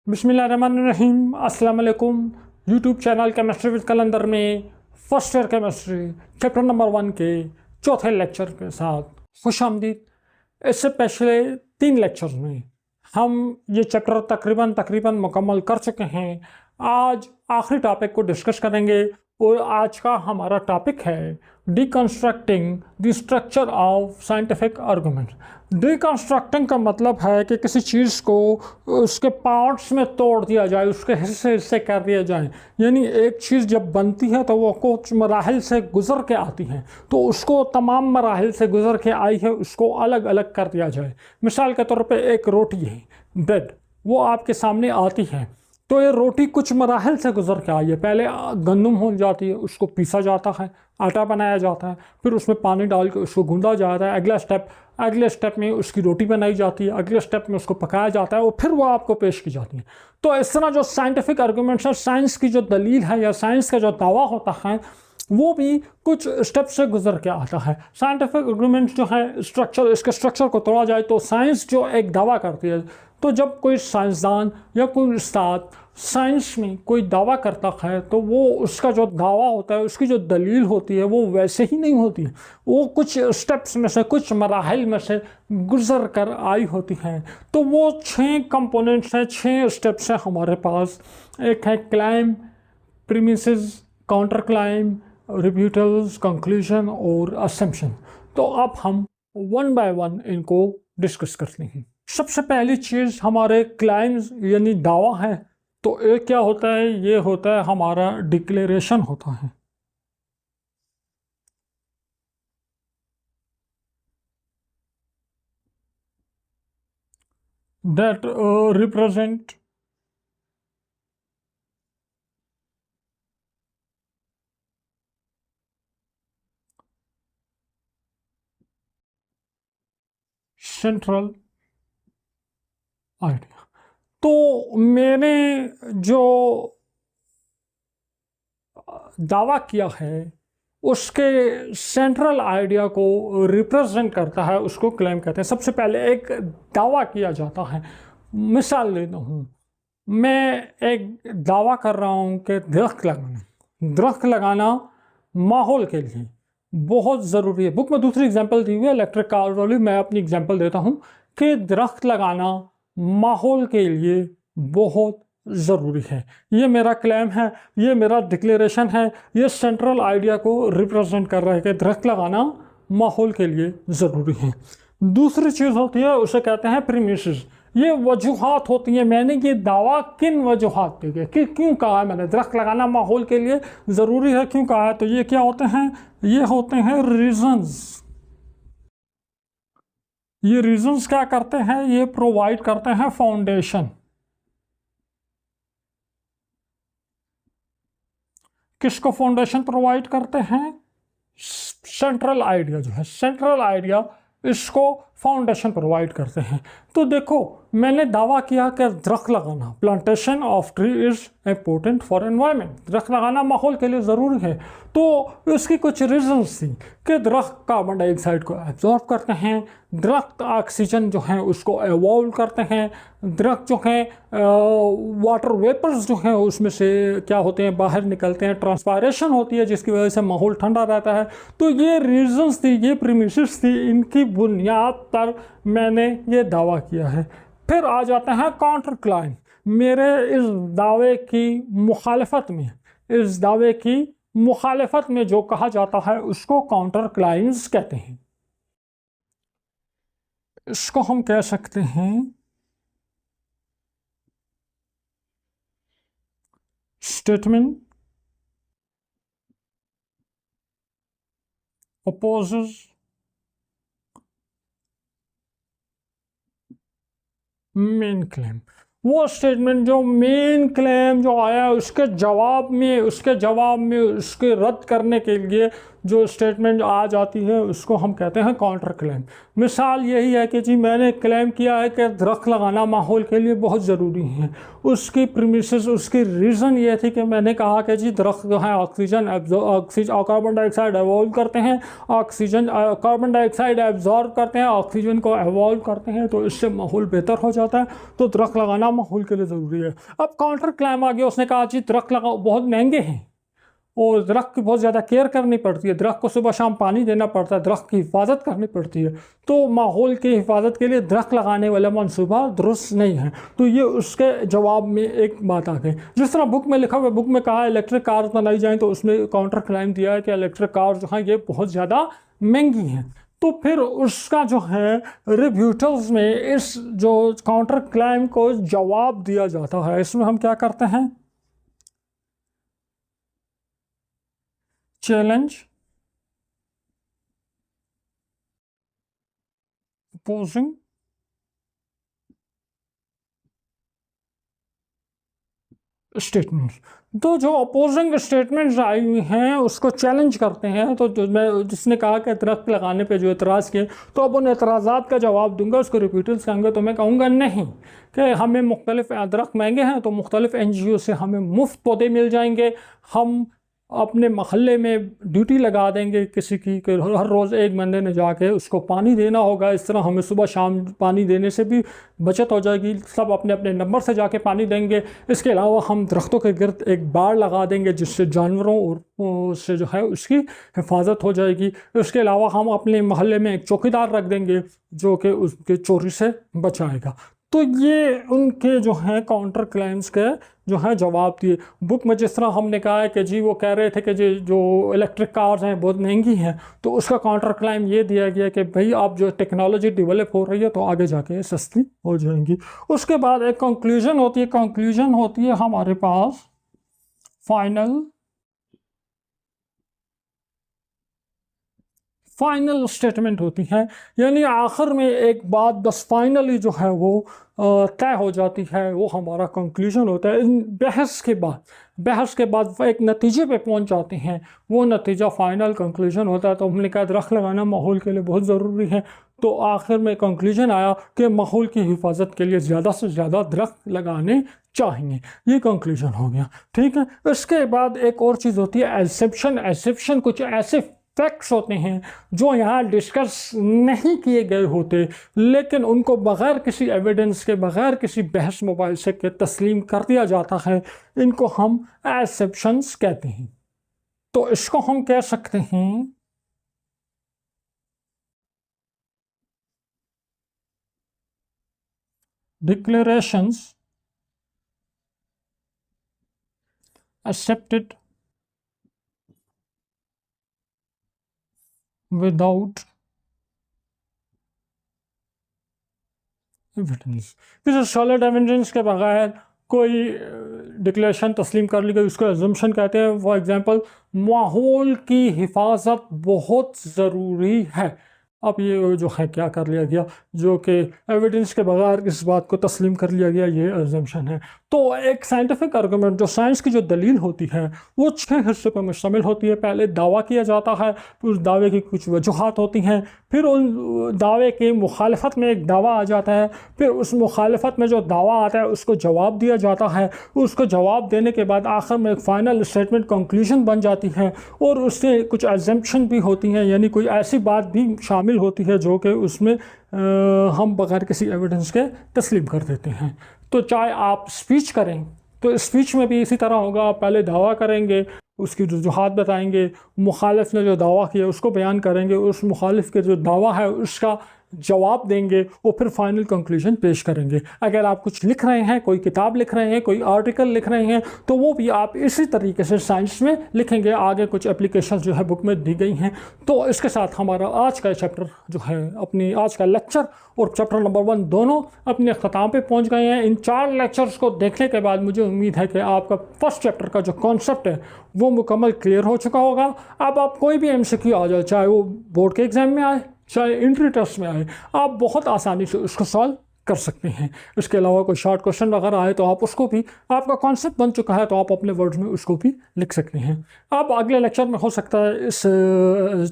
बिस्मिल्लाहिर्रहमानिर्रहीम। अस्सलाम वालेकुम। यूट्यूब चैनल केमिस्ट्री विद कलंदर में first year chemistry chapter number 1 के चौथे लेक्चर के साथ खुश आमदीद। इससे पिछले 3 लेक्चर्स में हम ये चैप्टर तकरीबन मुकम्मल कर चुके हैं। आज आखिरी टॉपिक को डिस्कस करेंगे और आज का हमारा टॉपिक है deconstructing the structure of scientific argument. Deconstructing का मतलब है कि किसी चीज़ को उसके पार्ट्स में तोड़ दिया जाए, उसके हिस्से हिस्से कर दिया जाए। यानी एक चीज़ जब बनती है तो वो कुछ मराहिल से गुज़र के आती है, तो उसको तमाम मराहिल से गुज़र के आई है उसको अलग अलग कर दिया जाए। मिसाल के तौर पे एक रोटी है, ब्रेड, वो आपके सामने आती है तो ये रोटी कुछ मराहल से गुजर के आई है। पहले गंदम हो जाती है, उसको पीसा जाता है, आटा बनाया जाता है, फिर उसमें पानी डाल के उसको गूंदा जाता है। अगले स्टेप में उसकी रोटी बनाई जाती है, अगले स्टेप में उसको पकाया जाता है और फिर वो आपको पेश की जाती है। तो इस तरह जो साइंटिफिक आर्गूमेंट्स है, साइंस की जो दलील है या साइंस का जो दावा होता है, वो भी कुछ स्टेप से गुजर के आता है। साइंटिफिक आर्गूमेंट्स जो है स्ट्रक्चर, इसके स्ट्रक्चर को तोड़ा जाए तो साइंस जो एक दावा करती है, तो जब कोई साइंसदान या कोई उस्ताद साइंस में कोई दावा करता है तो वो उसका जो दावा होता है, उसकी जो दलील होती है, वो वैसे ही नहीं होती है। वो कुछ स्टेप्स में से, कुछ मराहिल में से गुजर कर आई होती है। तो वो 6 कंपोनेंट्स हैं, 6 स्टेप्स हैं हमारे पास। एक है claim, premises, counter claim, rebuttals, conclusion और असम्पशन। तो अब हम 1 बाय 1 इनको डिस्कस करते हैं। सबसे पहली चीज़ हमारे क्लाइम्स यानी दावा है। तो एक क्या होता है, ये होता है हमारा डिक्लेरेशन होता है। That represent central idea. तो मैंने जो दावा किया है उसके सेंट्रल आइडिया को रिप्रेजेंट करता है, उसको क्लेम कहते हैं। सबसे पहले एक दावा किया जाता है। मिसाल लेता हूँ, मैं एक दावा कर रहा हूँ कि दरख्त लगाना माहौल के लिए बहुत ज़रूरी है। बुक में दूसरी एग्जांपल दी हुई है इलेक्ट्रिक कार वाली, मैं अपनी एग्जांपल देता हूँ कि दरख्त लगाना माहौल के लिए बहुत ज़रूरी है। ये मेरा क्लेम है, ये मेरा डिक्लेरेशन है, ये सेंट्रल आइडिया को रिप्रेजेंट कर रहा है कि दरख्त लगाना माहौल के लिए ज़रूरी है। दूसरी चीज़ होती है, उसे कहते हैं प्रीमिसेस। ये वजूहात होती हैं, मैंने ये दावा किन वजूहात पे किया, कि क्यों कहा है मैंने दरख्त लगाना माहौल के लिए ज़रूरी है, क्यों कहा है। तो ये क्या होते हैं, ये होते हैं रीजंस। ये रीजंस क्या करते हैं, ये प्रोवाइड करते हैं फाउंडेशन। किसको फाउंडेशन प्रोवाइड करते हैं, सेंट्रल आइडिया जो है, सेंट्रल आइडिया इसको फाउंडेशन प्रोवाइड करते हैं। तो देखो, मैंने दावा किया कि दरख्त लगाना, plantation of tree is important for environment, दरख्त लगाना माहौल के लिए ज़रूरी है। तो इसकी कुछ रीजंस थी कि दरख्त कार्बन डाइऑक्साइड को एब्जॉर्ब करते हैं, दरख्त ऑक्सीजन जो है उसको एवॉल्व करते हैं, दरख्त जो है वाटर वेपर्स जो हैं उसमें से क्या होते हैं, बाहर निकलते हैं, ट्रांसपायरेशन होती है जिसकी वजह से माहौल ठंडा रहता है। तो ये रीजंस थी, ये प्रीमिसेस थी, इनकी बुनियाद पर मैंने ये दावा किया है। फिर आ जाते हैं काउंटर क्लाइम। मेरे इस दावे की मुखालफत में, इस दावे की मुखालफत में जो कहा जाता है उसको काउंटर क्लाइम्स कहते हैं। इसको हम कह सकते हैं स्टेटमेंट opposes मेन क्लेम। वो स्टेटमेंट जो मेन क्लेम जो आया उसके जवाब में उसके रद्द करने के लिए जो स्टेटमेंट आ जाती है उसको हम कहते हैं काउंटर क्लेम। मिसाल यही है कि जी मैंने क्लेम किया है कि दरख्त लगाना माहौल के लिए बहुत ज़रूरी है। उसकी प्रीमिसेस, उसकी रीज़न ये थी कि मैंने कहा कि जी दरख्त जो है ऑक्सीजन कार्बन डाइऑक्साइड एवॉल्व करते हैं, कार्बन डाइऑक्साइड एब्जॉर्ब करते हैं, ऑक्सीजन को एवॉल्व करते हैं, तो इससे माहौल बेहतर हो जाता है, तो दरख्त लगाना माहौल के लिए ज़रूरी है। अब काउंटर क्लेम आ गया, उसने कहा जी दरख्त लगाओ बहुत महंगे हैं और दरख्त की बहुत ज़्यादा केयर करनी पड़ती है, दरख्त को सुबह शाम पानी देना पड़ता है, दरख्त की हिफाजत करनी पड़ती है, तो माहौल की हिफाजत के लिए दरख्त लगाने वाला मनसूबा दुरुस्त नहीं है। तो ये उसके जवाब में एक बात आ गई। जिस तरह बुक में लिखा हुआ, बुक में कहा इलेक्ट्रिक कार्स बनाई जाएँ, तो उसमें काउंटर क्लेम दिया है कि इलेक्ट्रिक कार्स जो हैं ये बहुत ज़्यादा महंगी हैं। तो फिर उसका जो है रिव्यूटल्स में इस जो काउंटर क्लेम को जवाब दिया जाता है, इसमें हम क्या करते हैं, चैलेंज अपोजिंग स्टेटमेंट्स। तो जो अपोजिंग स्टेटमेंट्स आई हुई हैं उसको चैलेंज करते हैं। तो जिसने कहा कि दरख्त लगाने पे जो एतराज़ किए, तो अब उन एतराज़ात का जवाब दूंगा, उसको रिपीटर्स कहेंगे, तो मैं कहूँगा नहीं कि हमें मुख्तलिफ दरख्त महंगे हैं तो मुख्तलिफ NGO से हमें मुफ्त पौधे मिल जाएंगे, हम अपने महल्ले में ड्यूटी लगा देंगे किसी की कि हर रोज़ एक बंदे ने जाके उसको पानी देना होगा, इस तरह हमें सुबह शाम पानी देने से भी बचत हो जाएगी, सब अपने अपने नंबर से जाके पानी देंगे। इसके अलावा हम दरख्तों के गिर्द एक बाड़ लगा देंगे जिससे जानवरों और से जो है उसकी हिफाजत हो जाएगी। इसके अलावा हम अपने महल्ले में एक चौकीदार रख देंगे जो कि उसके चोरी से बचाएगा। तो ये उनके जो हैं काउंटर क्लेम्स के जो है जवाब दिए। बुक में जिस तरह हमने कहा है कि जी वो कह रहे थे कि जी जो इलेक्ट्रिक कार्स हैं बहुत महंगी हैं, तो उसका काउंटर क्लेम ये दिया गया कि भाई आप जो टेक्नोलॉजी डेवलप हो रही है तो आगे जाके सस्ती हो जाएंगी। उसके बाद एक कंक्लूजन होती है, कंक्लूजन होती है हमारे पास फाइनल स्टेटमेंट होती है, यानी आखिर में एक बात बस फाइनली जो है वो तय हो जाती है, वो हमारा कंक्लूजन होता है। इन बहस के बाद एक नतीजे पे पहुंच जाते हैं, वो नतीजा फाइनल कंक्लूजन होता है। तो हमने कहा दरख्त लगाना माहौल के लिए बहुत ज़रूरी है, तो आखिर में कंक्लूजन आया कि माहौल की हिफाजत के लिए ज़्यादा से ज़्यादा दरख्त लगाने चाहिए। ये कंक्लूजन हो गया, ठीक है। इसके बाद एक और चीज़ होती है एसेप्शन। कुछ ऐसे फैक्ट्स होते हैं जो यहाँ डिस्कस नहीं किए गए होते, लेकिन उनको बग़ैर किसी एविडेंस के, बग़ैर किसी बहस मुबाहिसे के तस्लीम कर दिया जाता है। इनको हम एसेप्शंस कहते हैं। तो इसको हम कह सकते हैं डिक्लेरेशंस accepted without एविडेंस। किसी सॉलिड एविडेंस के बगैर कोई डिक्लेरेशन तस्लीम कर ली गई, उसको एजम्पशन कहते हैं। फॉर एग्जांपल, माहौल की हिफाजत बहुत ज़रूरी है। अब ये जो है क्या कर लिया गया, जो कि एविडेंस के बगैर इस बात को तस्लीम कर लिया गया, ये एजम्पशन है। तो एक साइंटिफिक आर्गूमेंट, जो साइंस की जो दलील होती है, वो 6 हिस्सों पर मुश्तमिल होती है। पहले दावा किया जाता है, फिर उस दावे की कुछ वजूहात होती हैं, फिर उन दावे की मुखालफत में एक दावा आ जाता है, फिर उस मुखालफत में जो दावा आता है उसको जवाब दिया जाता है। उसको जवाब देने के बाद आखिर में एक फ़ाइनल स्टेटमेंट कंक्लूजन बन जाती है, और उससे कुछ एजम्पशन भी होती हैं, यानी कोई ऐसी बात भी शामिल होती है जो कि उसमें हम बगैर किसी एविडेंस के तस्लीम कर देते हैं। तो चाहे आप स्पीच करें, तो स्पीच में भी इसी तरह होगा। आप पहले दावा करेंगे, उसकी वजूहात बताएंगे, मुखालिफ ने जो दावा किया उसको बयान करेंगे, उस मुखालिफ के जो दावा है उसका जवाब देंगे, और फिर फाइनल कंक्लूजन पेश करेंगे। अगर आप कुछ लिख रहे हैं, कोई किताब लिख रहे हैं, कोई आर्टिकल लिख रहे हैं, तो वो भी आप इसी तरीके से साइंस में लिखेंगे। आगे कुछ एप्लीकेशन जो है बुक में दी गई हैं। तो इसके साथ हमारा आज का चैप्टर जो है, अपनी आज का लेक्चर और चैप्टर नंबर 1 दोनों अपने अख्ताम पे पहुंच गए हैं। इन 4 लेक्चर्स को देखने के बाद मुझे उम्मीद है कि आपका फर्स्ट चैप्टर का जो कॉन्सेप्ट है वो मुकम्मल क्लियर हो चुका होगा। अब आप कोई भी MCQ आ जाए, चाहे वो बोर्ड के एग्ज़ाम में आए, चाहे एंट्री टेस्ट में आए, आप बहुत आसानी से उसको सॉल्व कर सकते हैं। इसके अलावा कोई शॉर्ट क्वेश्चन वगैरह आए तो आप उसको भी, आपका कॉन्सेप्ट बन चुका है तो आप अपने वर्ड्स में उसको भी लिख सकते हैं। आप अगले लेक्चर में हो सकता है इस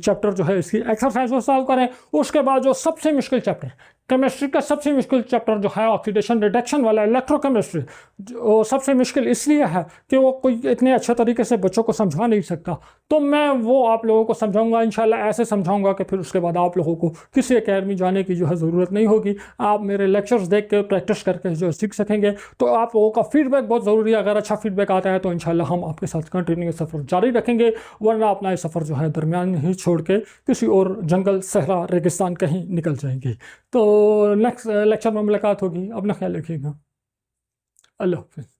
चैप्टर जो है इसकी एक्सरसाइज को सॉल्व करें। उसके बाद जो सबसे मुश्किल चैप्टर, केमिस्ट्री का सबसे मुश्किल चैप्टर जो है ऑक्सीडेशन रिडक्शन वाला इलेक्ट्रोकेमिस्ट्री, जो सबसे मुश्किल इसलिए है कि वो कोई इतने अच्छे तरीके से बच्चों को समझा नहीं सकता, तो मैं वो आप लोगों को समझाऊंगा इंशाल्लाह, ऐसे समझाऊंगा कि फिर उसके बाद आप लोगों को किसी अकेडमी जाने की जो है ज़रूरत नहीं होगी। आप मेरे लेक्चर्स देख के प्रैक्टिस करके जो सीख सकेंगे। तो आप लोगों का फीडबैक बहुत ज़रूरी है। अगर अच्छा फीडबैक आता है तो इंशाल्लाह हम आपके साथ कंटिन्यू सफ़र जारी रखेंगे, वरना अपना ये सफ़र जो है दरमियान में ही छोड़ के किसी और जंगल, सहरा, रेगिस्तान कहीं निकल जाएंगे। तो नेक्स्ट लेक्चर में मुलाकात होगी। अपना ख्याल रखिएगा। अल्लाह हाफ़िज़।